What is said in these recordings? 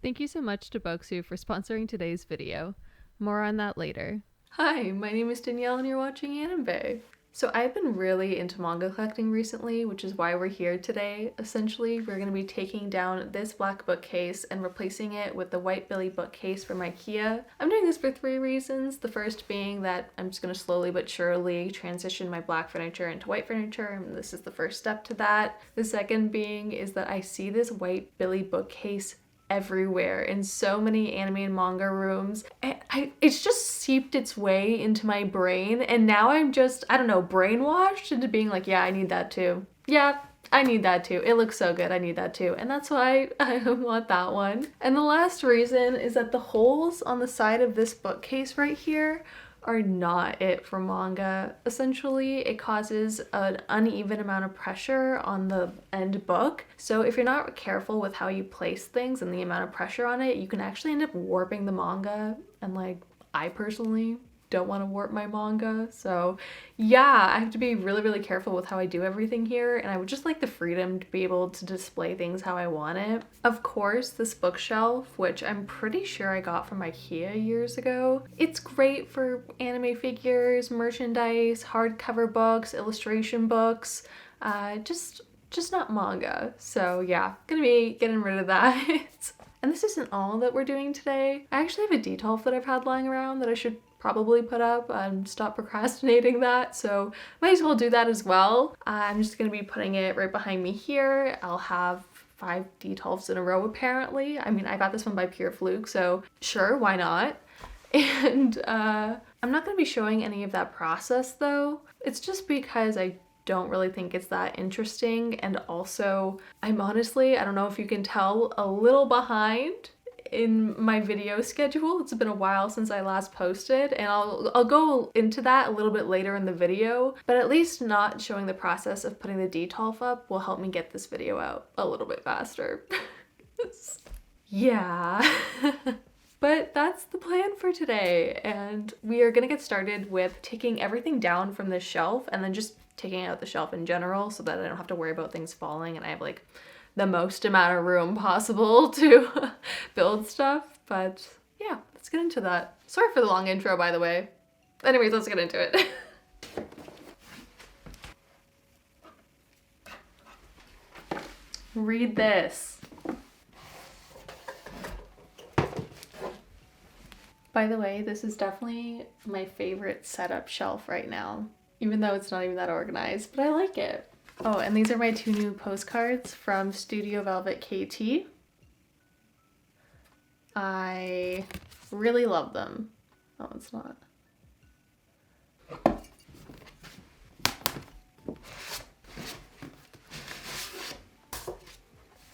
Thank you so much to Bokksu for sponsoring today's video. More on that later. Hi, my name is Danielle and you're watching Anime. So I've been really into manga collecting recently, which is why we're here today. Essentially, we're going to be taking down this black bookcase and replacing it with the white Billy bookcase from IKEA. I'm doing this for 3 reasons. The first being that I'm just going to slowly but surely transition my black furniture into white furniture, and this is the first step to that. The second being is that I see this white Billy bookcase everywhere in so many anime and manga rooms. It's just seeped its way into my brain, and now I'm just, I don't know, brainwashed into being like, yeah, I need that too. Yeah, I need that too. It looks so good. I need that too. And that's why I want that one. And the last reason is that the holes on the side of this bookcase right here are not it for manga. Essentially, it causes an uneven amount of pressure on the end book. So if you're not careful with how you place things and the amount of pressure on it, you can actually end up warping the manga. And like, I personally don't want to warp my manga. So yeah, I have to be really careful with how I do everything here, and I would just like the freedom to be able to display things how I want it. Of course, this bookshelf, which I'm pretty sure I got from IKEA years ago, it's great for anime figures, merchandise, hardcover books, illustration books, just not manga. So yeah, gonna be getting rid of that. And this isn't all that we're doing today. I actually have a detolf that I've had lying around that I should probably put up and stop procrastinating that, so might as well do that as well. I'm just gonna be putting it right behind me here. I'll have 5 detolfs in a row apparently. I mean, I got this one by pure fluke, so sure, why not? And I'm not gonna be showing any of that process though. It's just because I don't really think it's that interesting, and also I'm honestly, I don't know if you can tell, a little behind in my video schedule. It's been a while since I last posted, and I'll go into that a little bit later in the video, but at least not showing the process of putting the detolf up will help me get this video out a little bit faster. Yeah. But that's the plan for today, and we are gonna get started with taking everything down from this shelf and then just taking out the shelf in general so that I don't have to worry about things falling and I have like the most amount of room possible to build stuff. But yeah, let's get into that. Sorry for the long intro, by the way. Anyways, let's get into it. Read this. By the way, this is definitely my favorite setup shelf right now, even though it's not even that organized, but I like it. Oh, and these are my 2 new postcards from Studio Velvet KT. I really love them. Oh, it's not.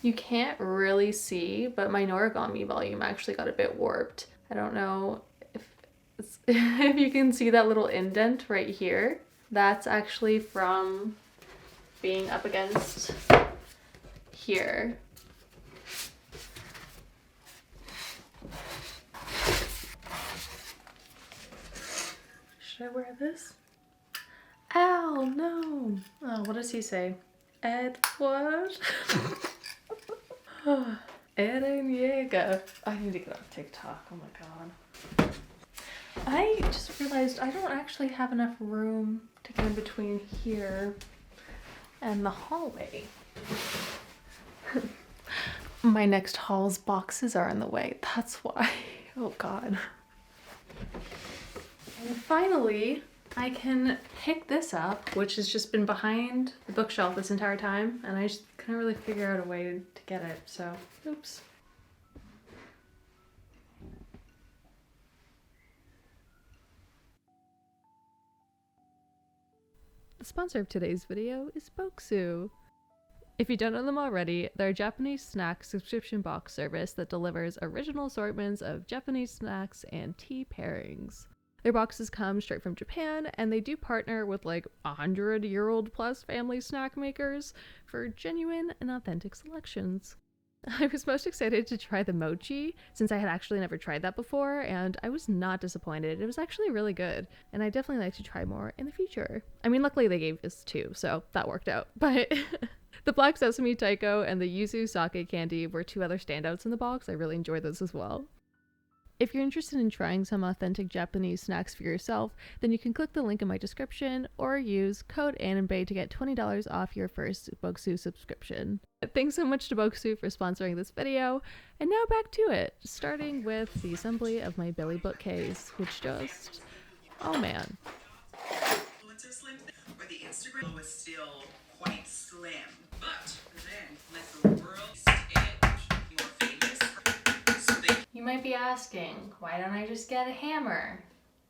You can't really see, but my origami volume actually got a bit warped. I don't know if you can see that little indent right here. That's actually from being up against here. Should I wear this? Ow, no. Oh, what does he say? Edward? Eren Yeager. I need to get off TikTok. Oh my god. I just realized I don't actually have enough room to get in between here and the hallway. My next haul's boxes are in the way. That's why. Oh god. And finally, I can pick this up, which has just been behind the bookshelf this entire time, and I just couldn't really figure out a way to get it, so oops. The sponsor of today's video is Bokksu. If you don't know them already, they're a Japanese snack subscription box service that delivers original assortments of Japanese snacks and tea pairings. Their boxes come straight from Japan, and they do partner with like 100-year-old plus family snack makers for genuine and authentic selections. I was most excited to try the mochi, since I had actually never tried that before, and I was not disappointed. It was actually really good, and I definitely like to try more in the future. I mean, luckily they gave us 2, so that worked out, but The black sesame taiko and the yuzu sake candy were two other standouts in the box. I really enjoyed those as well. If you're interested in trying some authentic Japanese snacks for yourself, then you can click the link in my description or use code ANIMBAE to get $20 off your first Bokksu subscription. Thanks so much to Bokksu for sponsoring this video, and now back to it, starting with the assembly of my Billy bookcase, which just, oh man. Where the Instagram was still quite slim, but then let the world see it more famous. So they You might be asking, why don't I just get a hammer?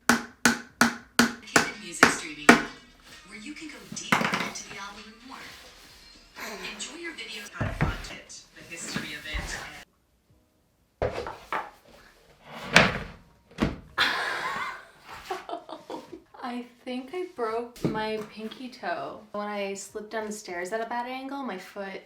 Hidden music streaming app, where you can go deeper into the album and more. Enjoy your videos, kind of content, the history of it, I think I broke my pinky toe. When I slipped down the stairs at a bad angle, my foot,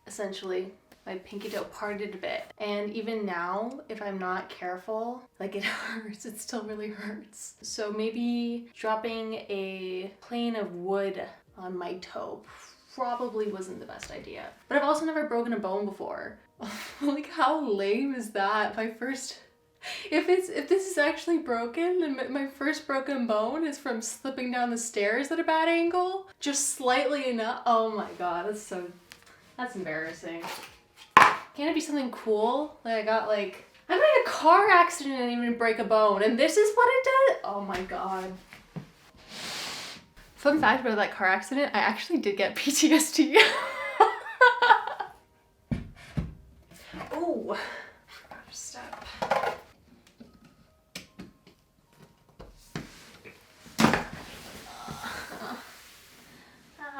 essentially, my pinky toe parted a bit. And even now, if I'm not careful, like it hurts, it still really hurts. So maybe dropping a plane of wood on my toe probably wasn't the best idea. But I've also never broken a bone before. Like, how lame is that? If this is actually broken, then my first broken bone is from slipping down the stairs at a bad angle, just slightly enough. Oh my god, that's embarrassing. Can't it be something cool? Like I'm in a car accident and didn't even break a bone, and this is what it did? Oh my god. Fun fact about that car accident, I actually did get PTSD. Oh, forgot to step.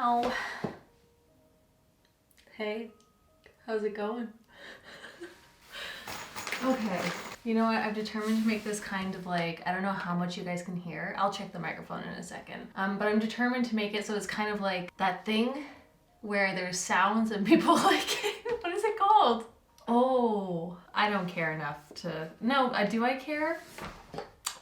Ow. Hey, how's it going? Okay. You know what? I've determined to make this kind of like, I don't know how much you guys can hear. I'll check the microphone in a second. But I'm determined to make it so it's kind of like that thing where there's sounds and people like it. What is it called? Oh, I don't care enough to... No, do I care?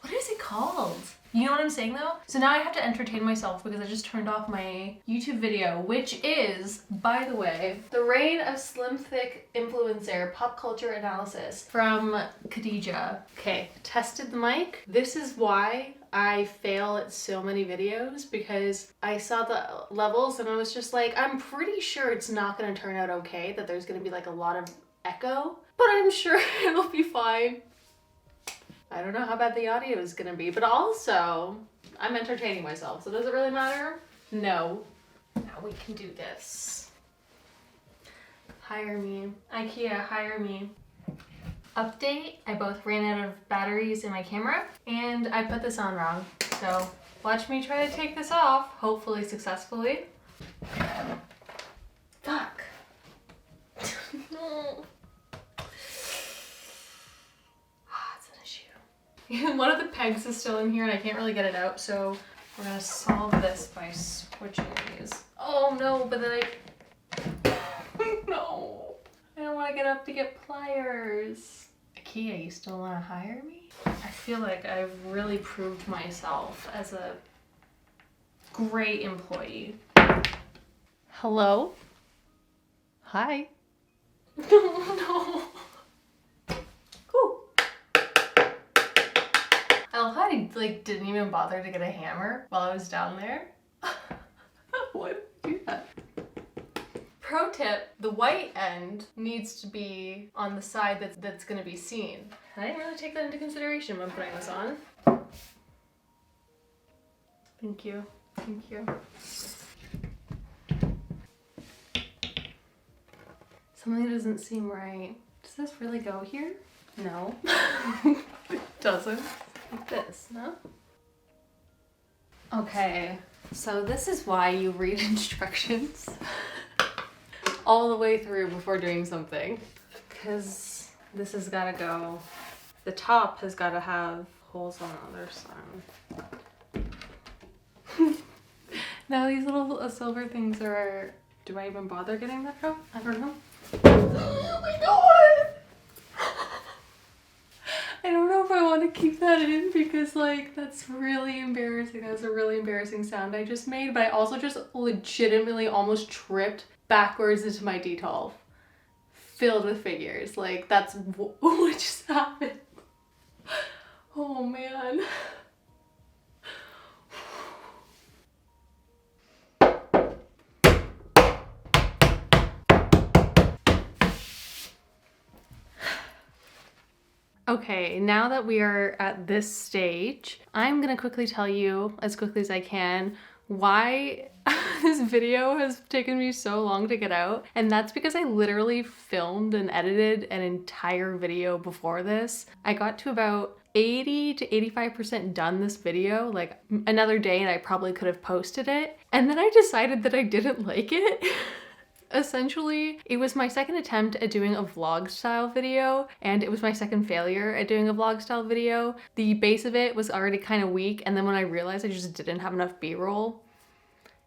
What is it called? You know what I'm saying though? So now I have to entertain myself because I just turned off my YouTube video, which is, by the way, The Reign of Slim Thick Influencer Pop Culture Analysis from Khadija. Okay, tested the mic. This is why I fail at so many videos, because I saw the levels and I was just like, I'm pretty sure it's not gonna turn out okay, that there's gonna be like a lot of echo, but I'm sure it'll be fine. I don't know how bad the audio is gonna be, but also I'm entertaining myself, so does it really matter? No. Now we can do this. Hire me. IKEA, hire me. Update, I both ran out of batteries in my camera and I put this on wrong. So watch me try to take this off, hopefully successfully. Fuck. No. One of the pegs is still in here and I can't really get it out, so we're gonna solve this by switching these. Oh no, but then no. I don't want to get up to get pliers. IKEA, you still want to hire me? I feel like I've really proved myself as a great employee. Hello? Hi. No. I love how I didn't even bother to get a hammer while I was down there. Why would I do that? Pro tip, the white end needs to be on the side that's gonna be seen. I didn't really take that into consideration when putting this on. Thank you. Thank you. Something doesn't seem right. Does this really go here? No. It doesn't. Like this, no? Okay, so this is why you read instructions all the way through before doing something. Because this has got to go, the top has got to have holes on the other side. Now these little silver things are, do I even bother getting that out? I don't know. Oh my god! I don't know if I want to keep that in because that's really embarrassing. That was a really embarrassing sound I just made, but I also just legitimately almost tripped backwards into my D12 filled with figures. Like, that's what just happened. Oh man. Okay, now that we are at this stage, I'm gonna quickly tell you, as quickly as I can, why this video has taken me so long to get out. And that's because I literally filmed and edited an entire video before this. I got to about 80 to 85% done this video, like another day, and I probably could have posted it. And then I decided that I didn't like it. Essentially, it was my second attempt at doing a vlog style video, and it was my second failure at doing a vlog style video. The base of it was already kind of weak, and then when I realized I just didn't have enough B-roll,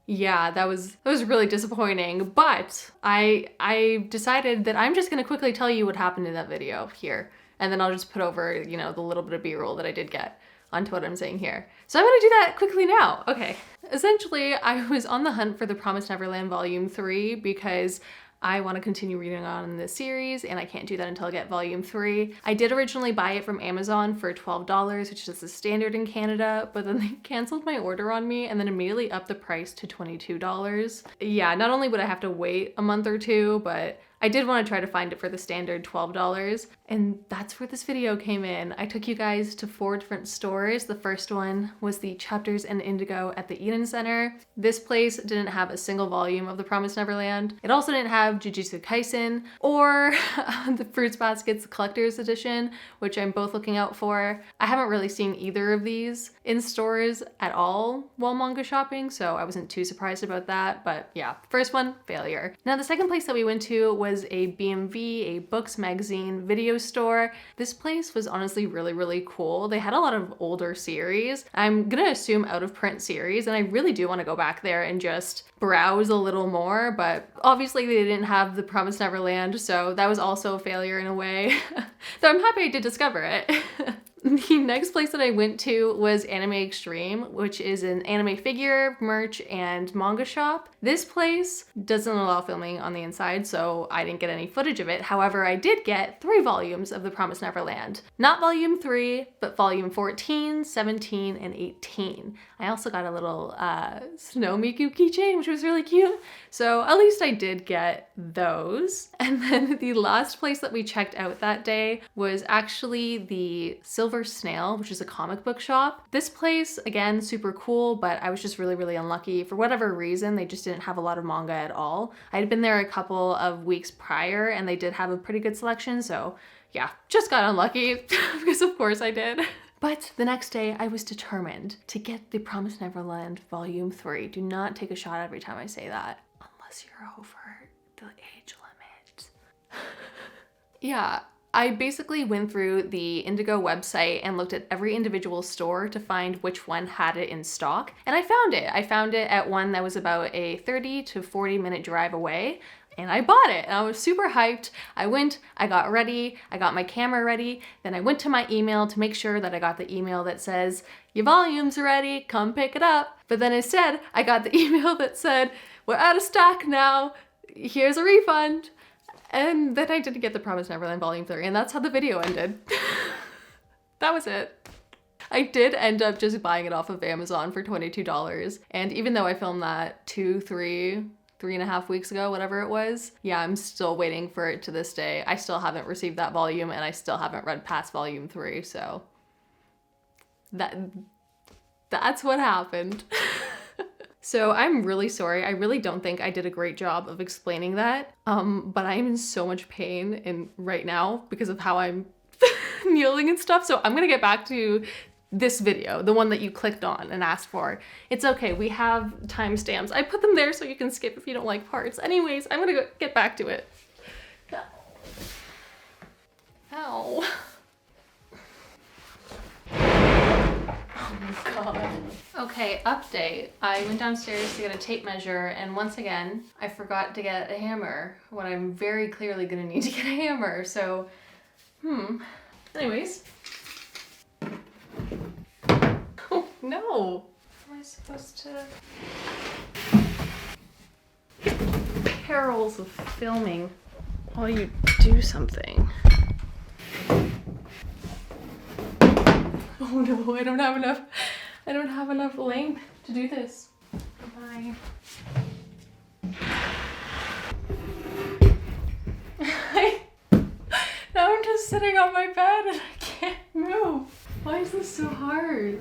yeah, that was really disappointing. But I decided that I'm just gonna quickly tell you what happened in that video here, and then I'll just put over, you know, the little bit of B-roll that I did get onto what I'm saying here. So I'm gonna do that quickly now. Okay. Essentially, I was on the hunt for The Promised Neverland Volume 3 because I want to continue reading on in this series, and I can't do that until I get Volume 3. I did originally buy it from Amazon for $12, which is the standard in Canada, but then they canceled my order on me and then immediately upped the price to $22. Yeah, not only would I have to wait a month or two, but I did want to try to find it for the standard $12, and that's where this video came in. I took you guys to 4 different stores. The first one was the Chapters and Indigo at the Eden Center. This place didn't have a single volume of The Promised Neverland. It also didn't have Jujutsu Kaisen or the Fruits Basket's Collector's Edition, which I'm both looking out for. I haven't really seen either of these in stores at all while manga shopping, so I wasn't too surprised about that, but yeah, first one, failure. Now the second place that we went to was a BMV, a books magazine video store. This place was honestly really cool. They had a lot of older series. I'm gonna assume out of print series, and I really do want to go back there and just browse a little more, but obviously they didn't have The Promised Neverland, so that was also a failure in a way. Though I'm happy I did discover it. The next place that I went to was Anime Extreme, which is an anime figure, merch, and manga shop. This place doesn't allow filming on the inside, so I didn't get any footage of it. However, I did get 3 volumes of The Promised Neverland. Not volume 3, but volume 14, 17, and 18. I also got a little Snow Miku keychain, which was really cute. So at least I did get those. And then the last place that we checked out that day was actually the Silver Snail, which is a comic book shop. This place, again, super cool, but I was just really unlucky. For whatever reason, they just didn't have a lot of manga at all. I had been there a couple of weeks prior, and they did have a pretty good selection, so yeah, just got unlucky, because of course I did. But the next day, I was determined to get The Promised Neverland Volume 3. Do not take a shot every time I say that, unless you're over the age limit. Yeah, I basically went through the Indigo website and looked at every individual store to find which one had it in stock. And I found it. I found it at one that was about a 30 to 40 minute drive away. And I bought it, and I was super hyped. I went, I got ready, I got my camera ready, then I went to my email to make sure that I got the email that says, your volume's ready, come pick it up. But then instead, I got the email that said, we're out of stock now, here's a refund. And then I didn't get The Promised Neverland Volume 3, and that's how the video ended. That was it. I did end up just buying it off of Amazon for $22, and even though I filmed that 3.5 weeks ago, whatever it was, yeah, I'm still waiting for it to this day. I still haven't received that volume, and I still haven't read past Volume 3, so that's what happened. So I'm really sorry. I really don't think I did a great job of explaining that, but I'm in so much pain right now because of how I'm kneeling and stuff, so I'm gonna get back to this video, the one that you clicked on and asked for. It's okay, we have timestamps. I put them there so you can skip if you don't like parts. Anyways, I'm gonna get back to it. Ow. Oh my god. Okay, update. I went downstairs to get a tape measure, and once again, I forgot to get a hammer when I'm very clearly gonna need to get a hammer, so, anyways. Oh, no. How am I supposed to... perils of filming while you do something. Oh no, I don't have enough length to do this. Bye. Now I'm just sitting on my bed and I can't move. Why is this so hard?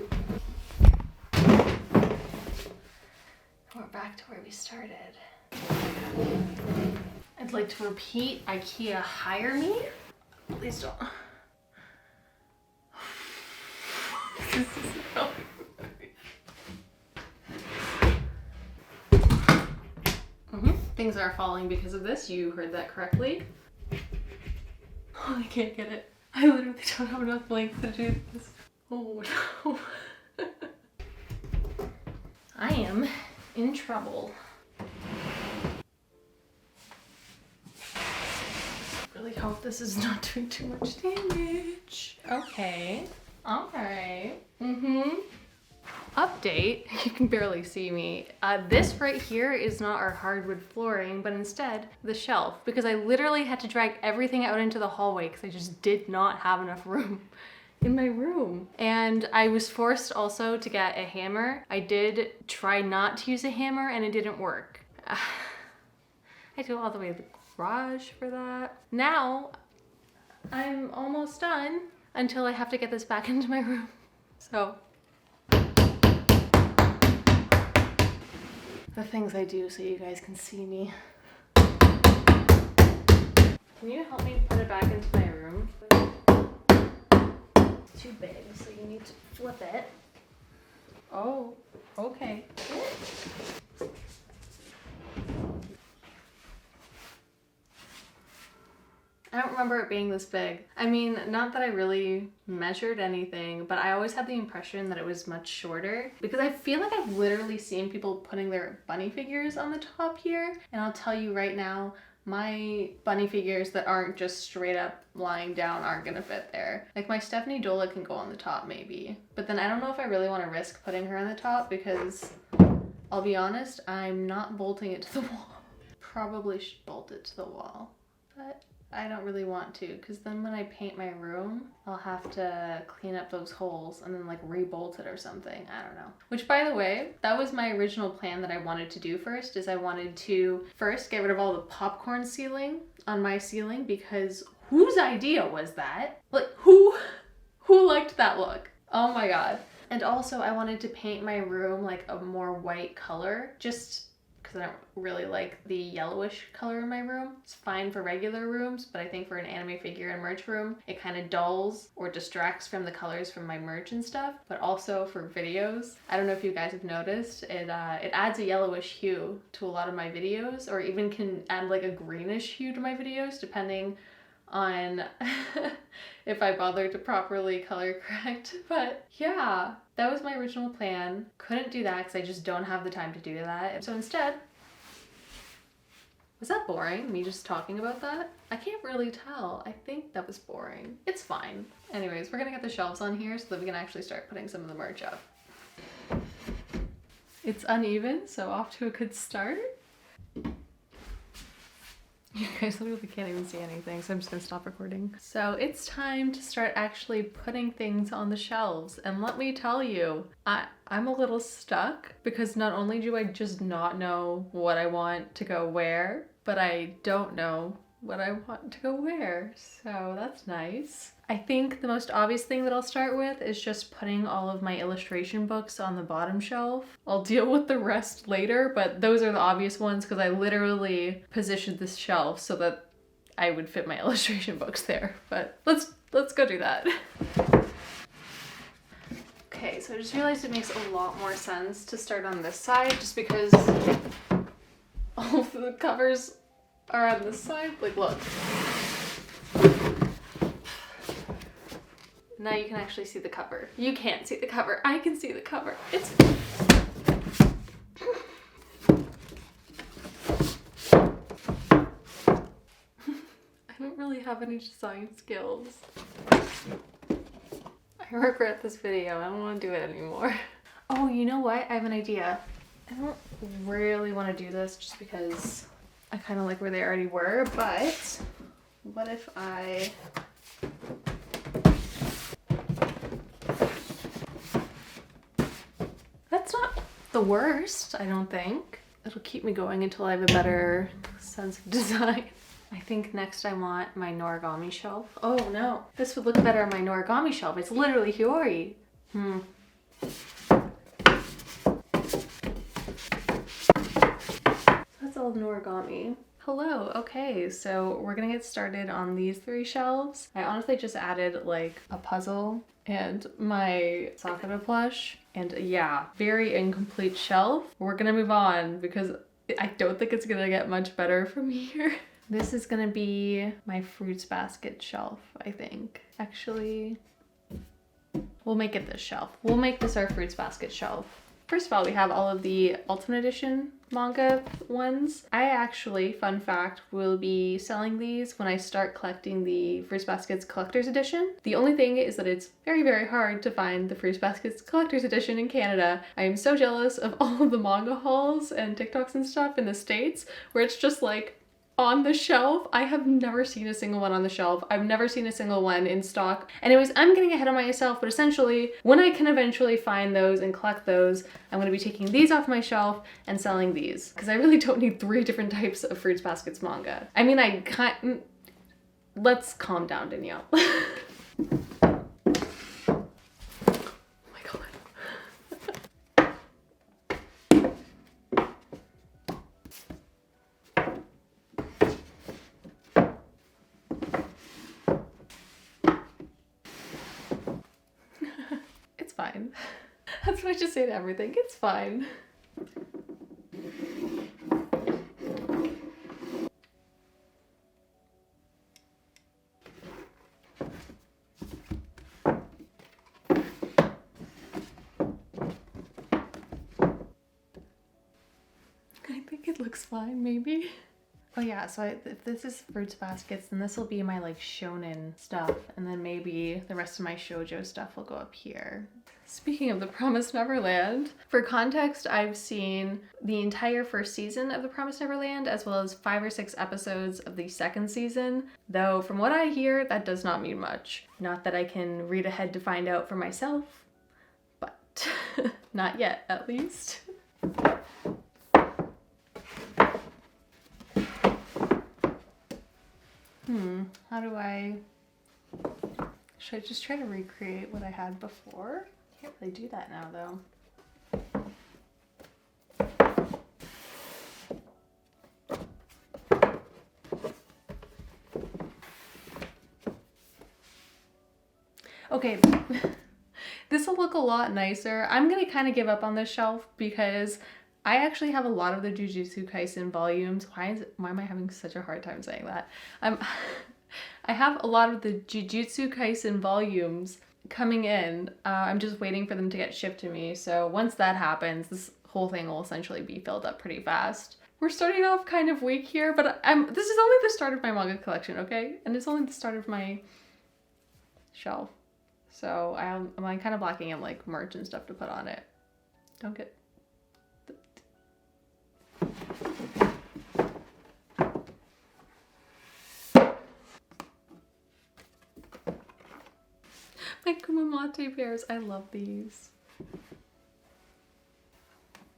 We're back to where we started. I'd like to repeat, IKEA, hire me. Please don't. This is so Things are falling because of this. You heard that correctly. Oh, I can't get it. I literally don't have enough length to do this. Oh no. I am in trouble. Really hope this is not doing too much damage. Okay. Alright. Update. You can barely see me. This right here is not our hardwood flooring, but instead the shelf, because I literally had to drag everything out into the hallway because I just did not have enough room in my room. And I was forced also to get a hammer. I did try not to use a hammer and it didn't work. I had to go all the way to the garage for that. Now I'm almost done until I have to get this back into my room. So the things I do so you guys can see me. Can you help me put it back into my room? It's too big, so you need to flip it. Oh, okay. I don't remember it being this big. I mean, not that I really measured anything, but I always had the impression that it was much shorter because I feel like I've literally seen people putting their bunny figures on the top here. And I'll tell you right now, my bunny figures that aren't just straight up lying down aren't gonna fit there. Like my Stephanie Dola can go on the top maybe, but then I don't know if I really want to risk putting her on the top because I'll be honest, I'm not bolting it to the wall. Probably should bolt it to the wall, but I don't really want to because then when I paint my room, I'll have to clean up those holes and then like re-bolt it or something. I don't know. Which by the way, that was my original plan that I wanted to do first, is I wanted to first get rid of all the popcorn ceiling on my ceiling because whose idea was that? Like who liked that look? Oh my god. And also I wanted to paint my room like a more white color just because I don't really like the yellowish color in my room. It's fine for regular rooms, but I think for an anime figure and merch room, it kind of dulls or distracts from the colors from my merch and stuff. But also for videos, I don't know if you guys have noticed, it adds a yellowish hue to a lot of my videos, or even can add like a greenish hue to my videos, depending on if I bothered to properly color correct. But yeah, that was my original plan. Couldn't do that because I just don't have the time to do that. So instead, was that boring? Me just talking about that? I can't really tell. I think that was boring. It's fine. Anyways, we're gonna get the shelves on here so that we can actually start putting some of the merch up. It's uneven, so off to a good start. You guys literally can't even see anything, so I'm just gonna stop recording. So it's time to start actually putting things on the shelves. And let me tell you, I'm a little stuck because not only do I just not know what I want to go where, but I don't know what I want to go where. So that's nice. I think the most obvious thing that I'll start with is just putting all of my illustration books on the bottom shelf. I'll deal with the rest later, but those are the obvious ones because I literally positioned this shelf so that I would fit my illustration books there. But let's go do that. Okay, so I just realized it makes a lot more sense to start on this side just because all of the covers are on this side. Like, look. Now you can actually see the cover. You can't see the cover. I can see the cover. It's... I don't really have any design skills. I regret this video. I don't want to do it anymore. Oh, you know what? I have an idea. I don't really want to do this just because I kind of like where they already were, but what if I... That's not the worst, I don't think. It'll keep me going until I have a better sense of design. I think next I want my origami shelf. Oh no, this would look better on my origami shelf. It's literally Hiyori. That's all origami. Hello, okay, so we're gonna get started on these 3 shelves. I honestly just added like a puzzle and my Sakura plush, and yeah, very incomplete shelf. We're gonna move on because I don't think it's gonna get much better from here. This is gonna be my fruits basket shelf, I think. Actually, we'll make it this shelf. We'll make this our fruits basket shelf. First of all, we have all of the Ultimate Edition manga ones. I actually, fun fact, will be selling these when I start collecting the Fruits Baskets Collector's Edition. The only thing is that it's very, very hard to find the Fruits Baskets Collector's Edition in Canada. I am so jealous of all of the manga hauls and TikToks and stuff in the States where it's just like on the shelf. I have never seen a single one on the shelf. I've never seen a single one in stock. Anyways, I'm getting ahead of myself, but essentially when I can eventually find those and collect those, I'm going to be taking these off my shelf and selling these because I really don't need 3 different types of Fruits Baskets manga. I mean, I can't... Let's calm down, Danielle. Fine. That's what I just say to everything. It's fine. I think it looks fine, maybe. Oh yeah, so if this is Fruits Baskets, then this will be my like shonen stuff, and then maybe the rest of my shoujo stuff will go up here. Speaking of The Promised Neverland, for context, I've seen the entire first season of The Promised Neverland, as well as 5 or 6 episodes of the second season, though from what I hear, that does not mean much. Not that I can read ahead to find out for myself, but not yet, at least. How do I... Should I just try to recreate what I had before? Can't really do that now, though. Okay, this will look a lot nicer. I'm gonna kind of give up on this shelf because I actually have a lot of the Jujutsu Kaisen volumes. Why am I having such a hard time saying that? I have a lot of the Jujutsu Kaisen volumes coming in. I'm just waiting for them to get shipped to me. So once that happens, this whole thing will essentially be filled up pretty fast. We're starting off kind of weak here, but this is only the start of my manga collection, okay? And it's only the start of my shelf. So I'm kind of lacking in like merch and stuff to put on it. Don't get... My Kumamate bears, I love these.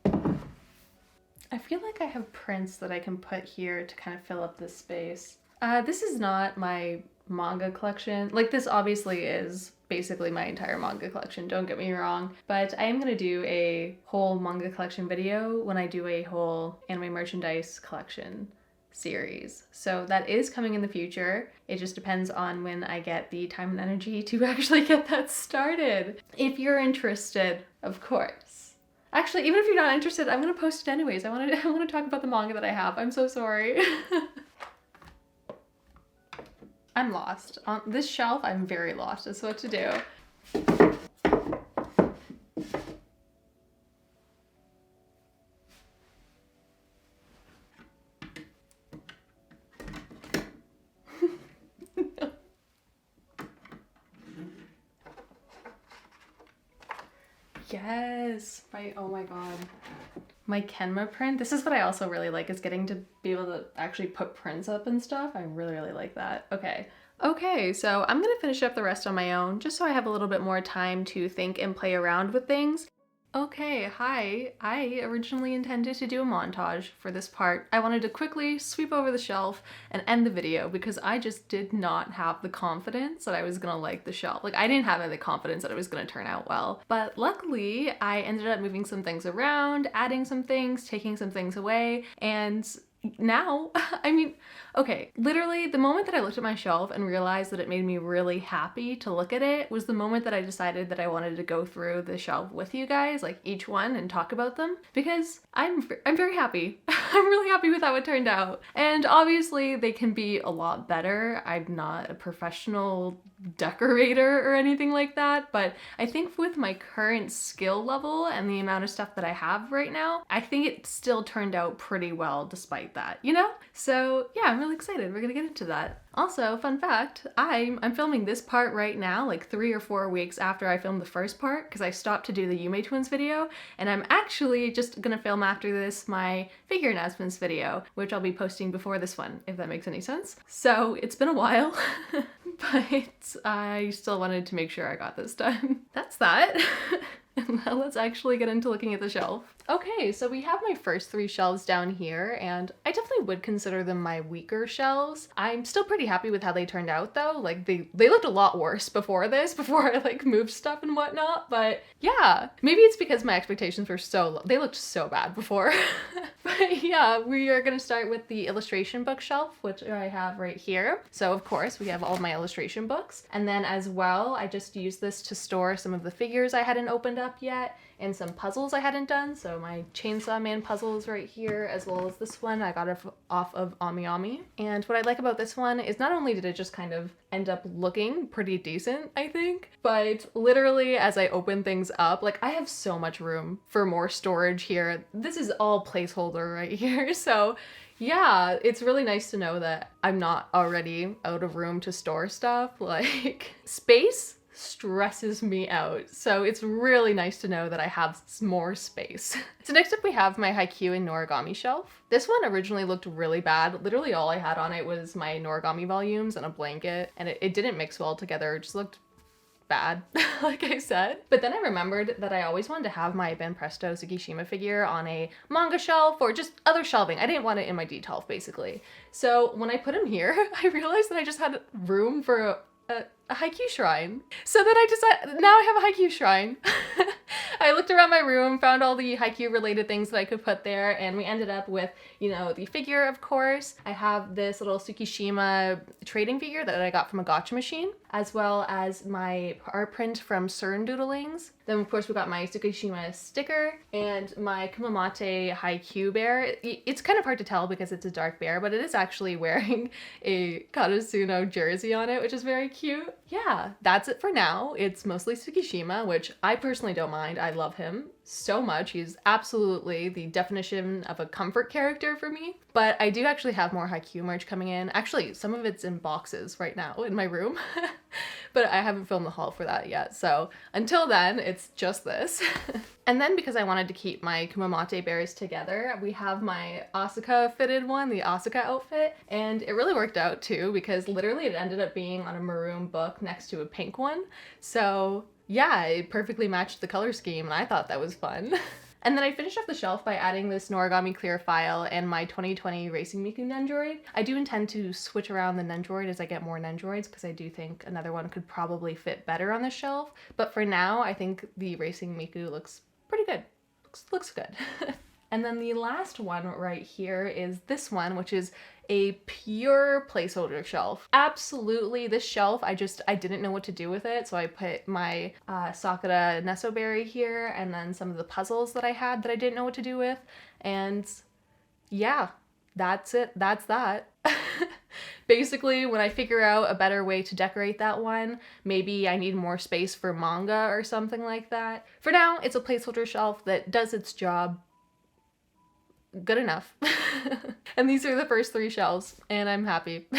I feel like I have prints that I can put here to kind of fill up this space. This is not my manga collection. Like, this obviously is basically my entire manga collection, don't get me wrong, but I am gonna do a whole manga collection video when I do a whole anime merchandise collection series. So that is coming in the future. It just depends on when I get the time and energy to actually get that started. If you're interested, of course. Actually, even if you're not interested, I'm gonna post it anyways. I want to talk about the manga that I have. I'm so sorry. I'm lost. On this shelf, I'm very lost as to what to do. Yes, oh my god. My Kenma print. This is what I also really like, is getting to be able to actually put prints up and stuff. I really, really like that. Okay, so I'm gonna finish up the rest on my own, just so I have a little bit more time to think and play around with things. Okay, hi. I originally intended to do a montage for this part. I wanted to quickly sweep over the shelf and end the video because I just did not have the confidence that I was gonna like the shelf. Like, I didn't have any confidence that it was gonna turn out well. But luckily, I ended up moving some things around, adding some things, taking some things away, and now, I mean, okay, literally the moment that I looked at my shelf and realized that it made me really happy to look at it was the moment that I decided that I wanted to go through the shelf with you guys, like each one, and talk about them, because I'm very happy. I'm really happy with how it turned out. And obviously they can be a lot better. I'm not a professional decorator or anything like that, but I think with my current skill level and the amount of stuff that I have right now, I think it still turned out pretty well despite that, you know? So yeah, I'm really excited. We're gonna get into that. Also, fun fact, I'm filming this part right now, like 3 or 4 weeks after I filmed the first part, because I stopped to do the Yume Twins video, and I'm actually just gonna film after this my figure announcements video, which I'll be posting before this one, if that makes any sense. So it's been a while, but I still wanted to make sure I got this done. That's that. And now let's actually get into looking at the shelf. Okay, so we have my first 3 shelves down here, and I definitely would consider them my weaker shelves. I'm still pretty happy with how they turned out though. Like they looked a lot worse before this, before I like moved stuff and whatnot, but yeah, maybe it's because my expectations were so low. They looked so bad before. But yeah, we are gonna start with the illustration bookshelf, which I have right here. So of course we have all of my illustration books. And then as well, I just used this to store some of the figures I hadn't opened up yet and some puzzles I hadn't done. So my Chainsaw Man puzzle is right here, as well as this one. I got it off of Ami. And what I like about this one is not only did it just kind of end up looking pretty decent, I think, but literally as I open things up, like I have so much room for more storage here. This is all placeholder right here. So yeah, it's really nice to know that I'm not already out of room to store stuff. Like, space stresses me out, so it's really nice to know that I have more space. So next up we have my Haikyuu and Noragami shelf. This one originally looked really bad. Literally all I had on it was my Noragami volumes and a blanket, and it didn't mix well together. It just looked bad, like I said. But then I remembered that I always wanted to have my Ben Presto Tsukishima figure on a manga shelf or just other shelving. I didn't want it in my detail, basically. So when I put him here, I realized that I just had room for a Haikyuu shrine. So then I decided, now I have a Haikyuu shrine. I looked around my room, found all the Haikyuu related things that I could put there, and we ended up with, you know, the figure, of course. I have this little Tsukishima trading figure that I got from a gotcha machine, as well as my art print from CERN Doodlings. Then of course we got my Tsukishima sticker and my Kumamate Haikyuu bear. It's kind of hard to tell because it's a dark bear, but it is actually wearing a Karasuno jersey on it, which is very cute. Yeah, that's it for now. It's mostly Tsukishima, which I personally don't mind. I love him so much. He's absolutely the definition of a comfort character for me. But I do actually have more Haikyuu merch coming in. Actually, some of it's in boxes right now in my room. But I haven't filmed the haul for that yet. So until then, it's just this. And then because I wanted to keep my Kumamate bears together, we have my Asuka fitted one, the Asuka outfit. And it really worked out too, because literally it ended up being on a maroon book next to a pink one. So yeah, it perfectly matched the color scheme, and I thought that was fun. And then I finished off the shelf by adding this Noragami clear file and my 2020 Racing Miku Nendroid. I do intend to switch around the Nendroid as I get more Nendroids, because I do think another one could probably fit better on the shelf. But for now, I think the Racing Miku looks pretty good. Looks good. And then the last one right here is this one, which is a pure placeholder shelf. Absolutely, this shelf, I didn't know what to do with it, so I put my Sakura Nesoberry here, and then some of the puzzles that I had that I didn't know what to do with, and yeah, that's it. That's that. Basically, when I figure out a better way to decorate that one, maybe I need more space for manga or something like that. For now, it's a placeholder shelf that does its job good enough. And these are the first 3 shelves, and I'm happy.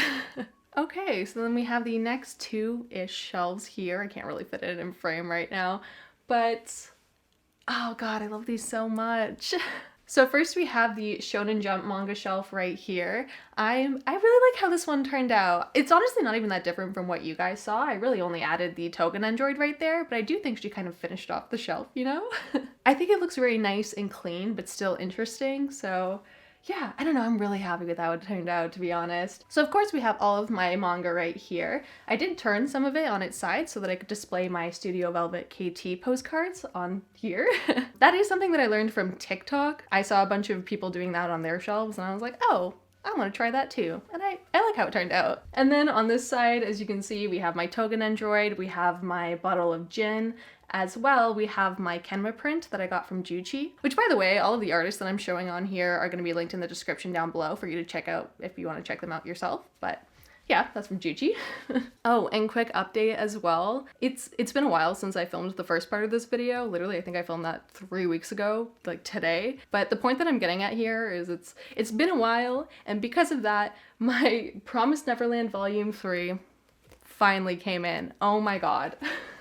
Okay, so then we have the next 2-ish shelves here. I can't really fit it in frame right now, but Oh god, I love these so much. So first we have the Shonen Jump manga shelf right here. I really like how this one turned out. It's honestly not even that different from what you guys saw. I really only added the token android right there, but I do think she kind of finished off the shelf, you know? I think it looks very nice and clean, but still interesting, so yeah, I don't know, I'm really happy with how it turned out, to be honest. So of course we have all of my manga right here. I did turn some of it on its side so that I could display my Studio Velvet KT postcards on here. That is something that I learned from TikTok. I saw a bunch of people doing that on their shelves and I was like, oh, I want to try that too. And I like how it turned out. And then on this side, as you can see, we have my Togen Android, we have my bottle of gin. As well, we have my Kenma print that I got from Juchi, which by the way, all of the artists that I'm showing on here are going to be linked in the description down below for you to check out if you want to check them out yourself. But yeah, that's from Juchi. Oh, and quick update as well. It's been a while since I filmed the first part of this video. Literally, I think I filmed that 3 weeks ago, like today. But the point that I'm getting at here is it's been a while, and because of that, my Promised Neverland Volume 3 finally came in. Oh my god.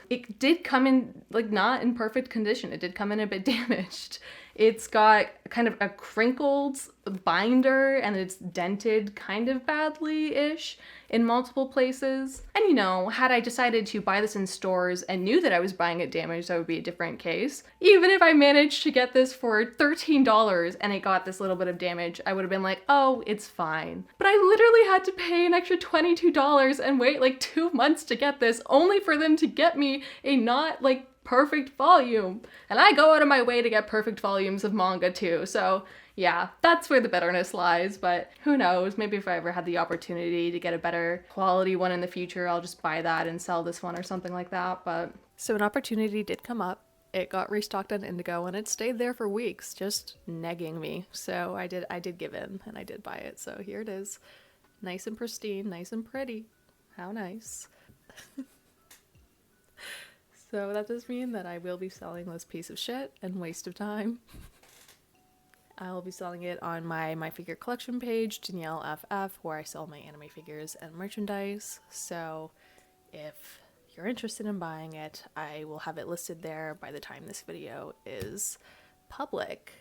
It did come in, like, not in perfect condition. It did come in a bit damaged. It's got kind of a crinkled binder and it's dented kind of badly-ish in multiple places. And you know, had I decided to buy this in stores and knew that I was buying it damaged, that would be a different case. Even if I managed to get this for $13 and it got this little bit of damage, I would have been like, oh, it's fine. But I literally had to pay an extra $22 and wait like 2 months to get this, only for them to get me a not like perfect volume. And I go out of my way to get perfect volumes of manga too, so yeah, that's where the bitterness lies, but who knows, maybe if I ever had the opportunity to get a better quality one in the future, I'll just buy that and sell this one or something like that, but... So an opportunity did come up. It got restocked on Indigo and it stayed there for weeks, just negging me. So I did give in and I did buy it, so here it is. Nice and pristine, nice and pretty. How nice. So that does mean that I will be selling this piece of shit and waste of time. I'll be selling it on my MyFigureCollection page, Danielle FF, where I sell my anime figures and merchandise. So if you're interested in buying it, I will have it listed there by the time this video is public.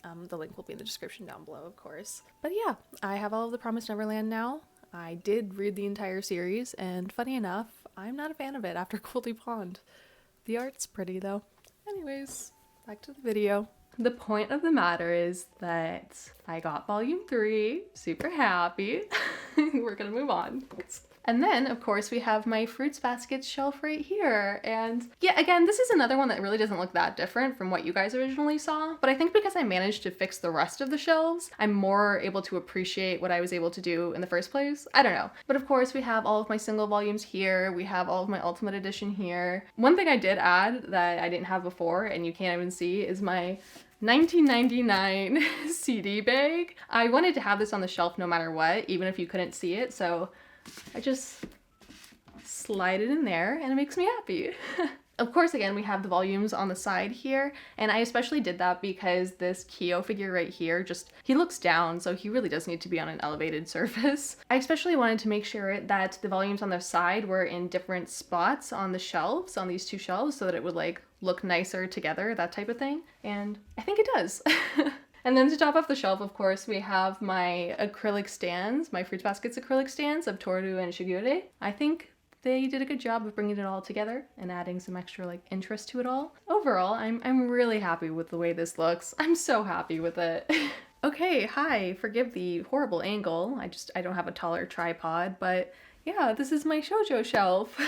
The link will be in the description down below, of course. But yeah, I have all of the Promised Neverland now. I did read the entire series, and funny enough, I'm not a fan of it after Goldie Pond. The art's pretty though. Anyways, back to the video. The point of the matter is that I got volume 3, super happy. We're gonna move on. And then, of course, we have my fruits baskets shelf right here. And yeah, again, this is another one that really doesn't look that different from what you guys originally saw. But I think because I managed to fix the rest of the shelves, I'm more able to appreciate what I was able to do in the first place. I don't know. But of course, we have all of my single volumes here. We have all of my Ultimate Edition here. One thing I did add that I didn't have before, and you can't even see, is my 1999 CD bag. I wanted to have this on the shelf no matter what, even if you couldn't see it, so I just slide it in there and it makes me happy. Of course, again, we have the volumes on the side here, and I especially did that because this Kyo figure right here, he looks down, so he really does need to be on an elevated surface. I especially wanted to make sure that the volumes on the side were in different spots on the shelves, on these two shelves, so that it would like look nicer together, that type of thing, and I think it does. And then to top off the shelf, of course, we have my acrylic stands, my Fruits Baskets acrylic stands of Toru and Shigure. I think they did a good job of bringing it all together and adding some extra like interest to it all. Overall, I'm really happy with the way this looks. I'm so happy with it. Okay, hi, forgive the horrible angle. I don't have a taller tripod, but yeah, this is my shoujo shelf.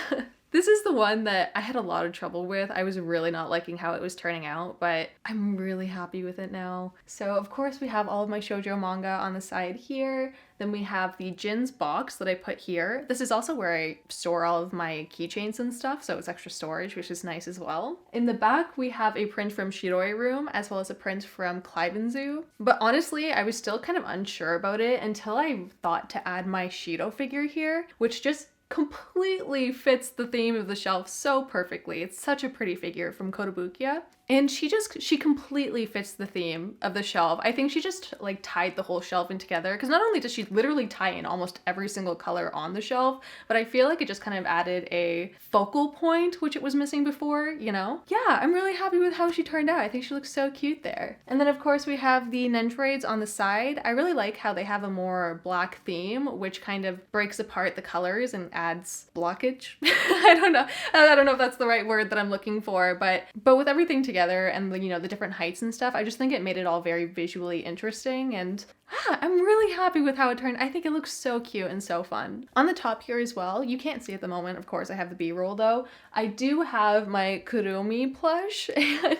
This is the one that I had a lot of trouble with. I was really not liking how it was turning out, but I'm really happy with it now. So of course we have all of my shoujo manga on the side here. Then we have the Jin's box that I put here. This is also where I store all of my keychains and stuff, so it's extra storage, which is nice as well. In the back, we have a print from Shiroi Room, as well as a print from Kleibenzu. But honestly, I was still kind of unsure about it until I thought to add my Shido figure here, which just completely fits the theme of the shelf so perfectly. It's such a pretty figure from Kotobukiya. And she completely fits the theme of the shelf. I think she just like tied the whole shelf in together, because not only does she literally tie in almost every single color on the shelf, but I feel like it just kind of added a focal point, which it was missing before, you know? Yeah, I'm really happy with how she turned out. I think she looks so cute there. And then of course we have the nentrades on the side. I really like how they have a more black theme, which kind of breaks apart the colors and adds blockage. I don't know if that's the right word that I'm looking for, but with everything together and the, you know, the different heights and stuff, I just think it made it all very visually interesting, and I'm really happy with how it turned. I think it looks so cute and so fun. On the top here as well, you can't see at the moment, of course, I have the B-roll though. I do have my Kurumi plush, and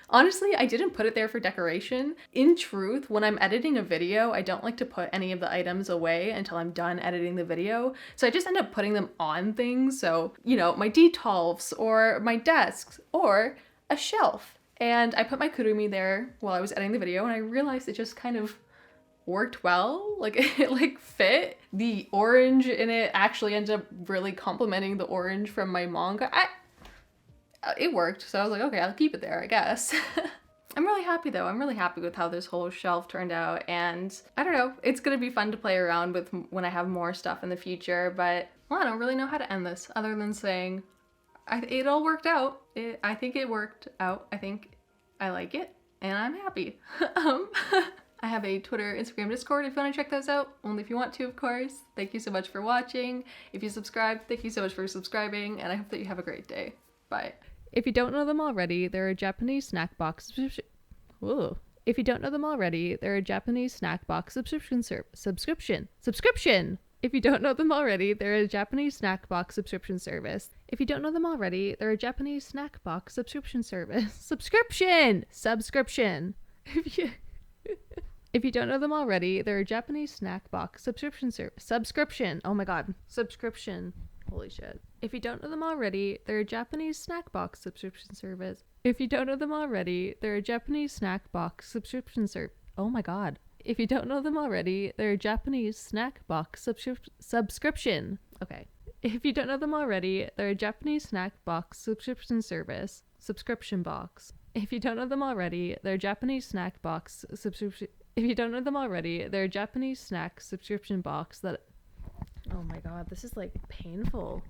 honestly, I didn't put it there for decoration. In truth, when I'm editing a video, I don't like to put any of the items away until I'm done editing the video. So I just end up putting them on things. So, you know, my D12s or my desks or a shelf. And I put my Kurumi there while I was editing the video, and I realized it just kind of worked well. Like it like fit. The orange in it actually ended up really complementing the orange from my manga. It worked, so I was like, okay, I'll keep it there, I guess. I'm really happy though. I'm really happy with how this whole shelf turned out, and I don't know, it's gonna be fun to play around with when I have more stuff in the future, but well, I don't really know how to end this other than saying it all worked out. I think it worked out. I think I like it, and I'm happy. I have a Twitter, Instagram, Discord if you want to check those out. Only if you want to, of course. Thank you so much for watching. If you subscribed, thank you so much for subscribing, and I hope that you have a great day. Bye. If you don't know them already, there are Japanese snack box subscription. Whoa. If you don't know them already, there are Japanese snack box subscription. If you don't know them already, there is Japanese snack box subscription service. If you don't know them already, there are Japanese snack box subscription service. Subscription. If you don't know them already, there are Japanese snack box subscription service. Subscription. Oh my god. Subscription. Holy shit. If you don't know them already, they're a Japanese snack box subscription service. If you don't know them already, they're a Japanese snack box subscription service. Oh my god. If you don't know them already, they're a Japanese snack box subscription. Okay. If you don't know them already, they're a Japanese snack box subscription service. Subscription box. If you don't know them already, they're a Japanese snack box subscription. If you don't know them already, they're a Japanese snack subscription box that... Oh my god, this is like painful.